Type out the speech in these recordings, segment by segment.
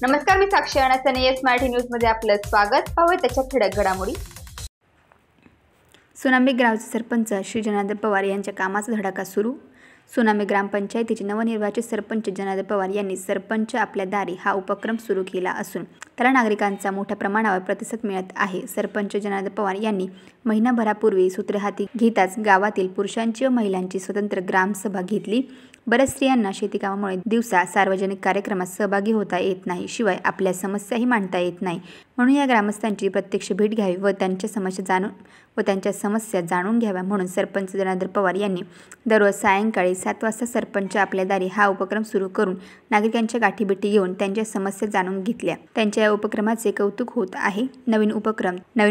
नमस्कार, मी साक्षी अनासने. येस मराठी न्यूजमध्ये आपलं स्वागत. पाहूया त्याच्या ठळक घडामोडी. सुनांबे गावचे सरपंच श्री जनार्दन पवार यांच्या कामाचा धडाका सुरू. सुनांबे ग्रामपंचायतीचे नवनिर्वाचित सरपंच जनार्दन पवार यांनी सरपंच आपल्या दारी हा उपक्रम सुरू केला असून त्याला नागरिकांचा मोठ्या प्रमाणावर प्रतिसाद मिळत आहे. सरपंच जनार्दन पवार यांनी महिनाभरापूर्वी सूत्रे हाती घेताच गावातील पुरुषांची व महिलांची स्वतंत्र ग्रामसभा घेतली. बऱ्याच स्त्रियांना शेतीकामामुळे दिवसा सार्वजनिक कार्यक्रमात सहभागी होता येत नाही, शिवाय आपल्या समस्याही मांडता येत नाही. म्हणून या ग्रामस्थांची प्रत्यक्ष भेट घ्यावी व त्यांच्या समस्या जाणून घ्याव्या म्हणून सरपंच जनार्दन पवार यांनी दररोज सायंकाळी 7 वाजता सरपंच आपल्या दारी हा उपक्रम सुरू करून नागरिकांच्या गाठीभेटी घेऊन त्यांच्या समस्या जाणून घेतल्या. त्यांच्या या उपक्रमाचे कौतुक होत आहे. नवीन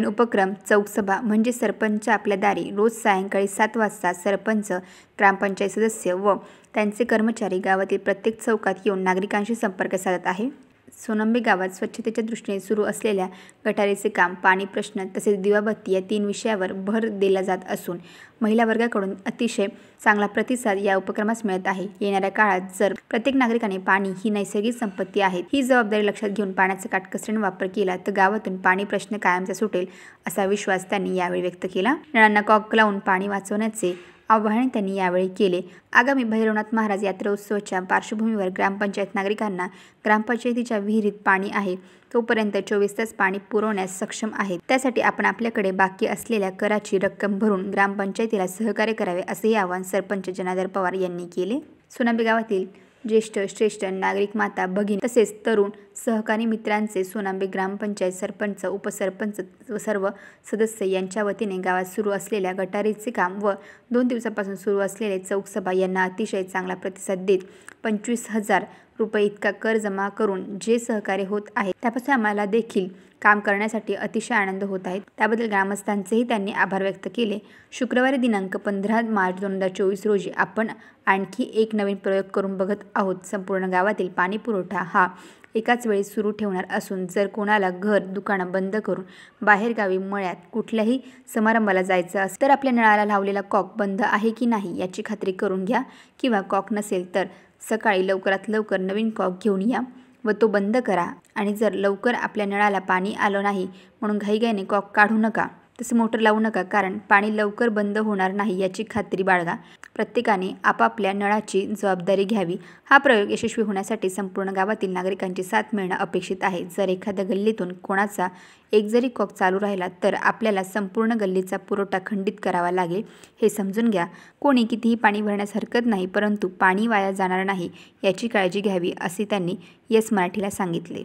उपक्रम चौकसभा म्हणजे सरपंच आपल्या दारी. रोज सायंकाळी 7 वाजता सरपंच, ग्रामपंचायत सदस्य व त्यांचे कर्मचारी गावातील प्रत्येक चौकात येऊन नागरिकांशी संपर्क साधत आहे. सुनांबे गावात स्वच्छतेच्या दृष्टीने सुरू असलेल्या गटारीचे काम, पाणी प्रश्न तसेच दिवाबत्ती या 3 विषयावर भर दिला जात असून महिला वर्गाकडून अतिशय चांगला प्रतिसाद या उपक्रमास मिळत आहे. येणाऱ्या काळात जर प्रत्येक नागरिकाने पाणी ही नैसर्गिक संपत्ती आहे ही जबाबदारी लक्षात घेऊन पाण्याचा काटकसरीने वापर केला तर गावातून पाणी प्रश्न कायमचा सुटेल असा विश्वास त्यांनी यावेळी व्यक्त केला. नळांना कॉक लावून पाणी वाचवण्याचे आवाहन त्यांनी यावेळी केले. आगामी भैरवनाथ महाराज यात्रोत्सवाच्या पार्श्वभूमीवर ग्रामपंचायत नागरिकांना ग्रामपंचायतीच्या विहिरीत पाणी आहे तोपर्यंत 24 तास पाणी पुरवण्यास सक्षम आहेत. त्यासाठी आपण आपल्याकडे बाकी असलेल्या कराची रक्कम भरून ग्रामपंचायतीला सहकार्य करावे असेही आवाहन सरपंच जनार्दन पवार यांनी केले. सुनांबे गावातील ज्येष्ठ श्रेष्ठ नागरिक, माता, भगिनी तसेच तरुण सहकारी मित्रांचे सुनांबे ग्रामपंचायत सरपंच, उपसरपंच व सर्व सदस्य यांच्या वतीने गावात सुरू असलेल्या गटारीचे काम व 2 दिवसापासून सुरू असलेले चौकसभा यांना अतिशय चांगला प्रतिसाद देत 25,000 रुपये इतका कर जमा करून जे सहकार्य होत आहे त्यापासून आम्हाला देखील काम करण्यासाठी अतिशय आनंद होत आहे. त्याबद्दल ग्रामस्थांचेही त्यांनी आभार व्यक्त केले. शुक्रवारी दिनांक 15 मार्च 2024 रोजी आपण आणखी एक नवीन प्रयोग करून बघत आहोत. संपूर्ण गावातील पाणी पुरवठा हा एकाच वेळी सुरू ठेवणार असून जर कोणाला घर, दुकानं बंद करून बाहेरगावी, मळ्यात कुठल्याही समारंभाला जायचं असेल तर आपल्या नळाला लावलेला कॉक बंद आहे की नाही याची खात्री करून घ्या किंवा कॉक नसेल तर सकाळी लवकरात लवकर नवीन कॉक घेऊन या व तो बंद करा. आणि जर लवकर आपल्या नळाला पाणी आलं नाही म्हणून घाईघाईने कॉक काढू नका, तसे मोटर लावू नका, कारण पाणी लवकर बंद होणार नाही याची खात्री बाळगा. प्रत्येकाने आपापल्या नळाची जबाबदारी घ्यावी. हा प्रयोग यशस्वी होण्यासाठी संपूर्ण गावातील नागरिकांची साथ मिळणं अपेक्षित आहे. जर एखाद्या गल्लीतून कोणाचा एक जरी कॉक चालू राहिला तर आपल्याला संपूर्ण गल्लीचा पुरवठा खंडित करावा लागेल हे समजून घ्या. कोणी कितीही पाणी भरण्यास हरकत नाही, परंतु पाणी वाया जाणार नाही याची काळजी घ्यावी असे त्यांनी येस मराठीला सांगितले.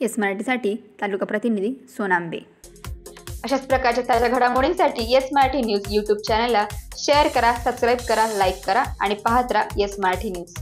येस मराठीसाठी तालुका प्रतिनिधी सोनांबे. अशाच प्रकारच्या ताज्या घडामोडींसाठी येस मराठी न्यूज YouTube चॅनलला शेअर करा, सबस्क्राईब करा, लाईक करा आणि पाहत राहा येस मराठी न्यूज.